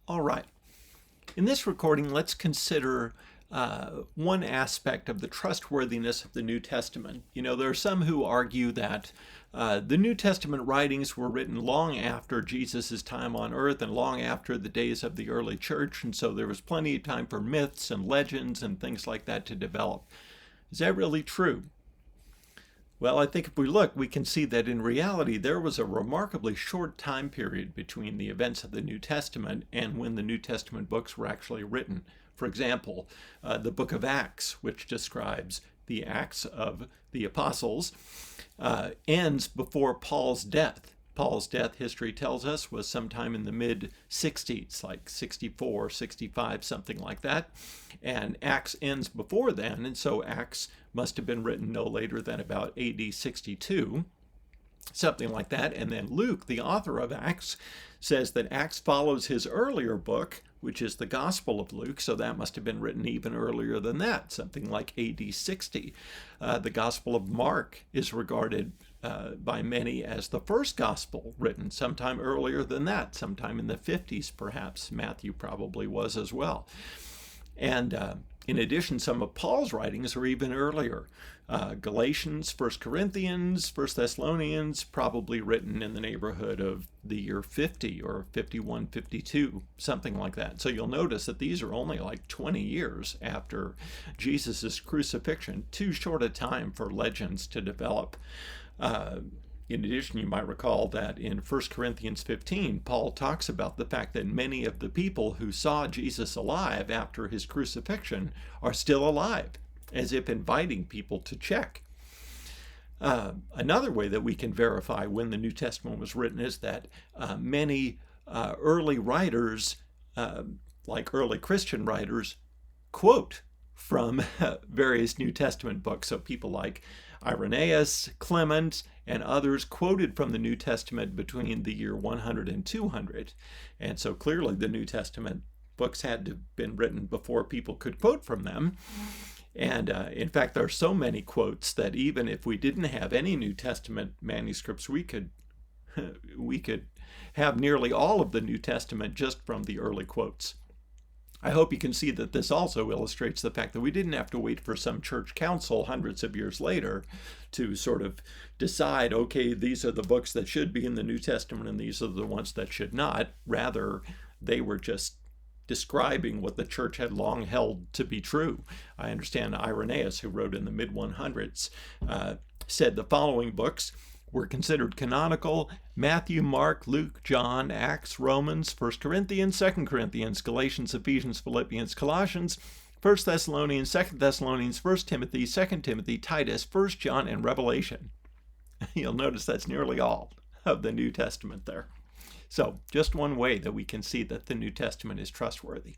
All right. In this recording, let's consider one aspect of the trustworthiness of the New Testament. There are some who argue that the New Testament writings were written long after Jesus' time on earth and long after the days of the early church, and so there was plenty of time for myths and legends and things like that to develop. Is that really true? Well, I think if we look, we can see that in reality there was a remarkably short time period between the events of the New Testament and when the New Testament books were actually written. For example, the book of Acts, which describes the Acts of the Apostles, ends before Paul's death. Paul's death, history tells us, was sometime in the mid-60s, like 64, 65, something like that. And Acts ends before then, and so Acts must have been written no later than about AD 62, something like that. And then Luke, the author of Acts, says that Acts follows his earlier book, which is the Gospel of Luke, so that must have been written even earlier than that, something like AD 60. The Gospel of Mark is regarded by many as the first gospel written, sometime earlier than that, sometime in the 50s perhaps. Matthew probably was as well. And in addition, some of Paul's writings are even earlier. Galatians, 1 Corinthians, 1 Thessalonians, probably written in the neighborhood of the year 50 or 51, 52, something like that. So you'll notice that these are only like 20 years after Jesus' crucifixion, too short a time for legends to develop. In addition, you might recall that in 1 Corinthians 15, Paul talks about the fact that many of the people who saw Jesus alive after his crucifixion are still alive, as if inviting people to check. Another way that we can verify when the New Testament was written is that many early writers, like early Christian writers, quote from various New Testament books. So people like Irenaeus, Clement, and others quoted from the New Testament between the year 100 and 200. And so clearly the New Testament books had to have been written before people could quote from them. And in fact, there are so many quotes that even if we didn't have any New Testament manuscripts, we could have nearly all of the New Testament just from the early quotes. I hope you can see that this also illustrates the fact that we didn't have to wait for some church council hundreds of years later to sort of decide, okay, these are the books that should be in the New Testament and these are the ones that should not. Rather, they were just describing what the church had long held to be true. I understand Irenaeus, who wrote in the mid-100s, said the following books were considered canonical: Matthew, Mark, Luke, John, Acts, Romans, 1 Corinthians, 2 Corinthians, Galatians, Ephesians, Philippians, Colossians, 1 Thessalonians, 2 Thessalonians, 1 Timothy, 2 Timothy, Titus, 1 John, and Revelation. You'll notice that's nearly all of the New Testament there. So just one way that we can see that the New Testament is trustworthy.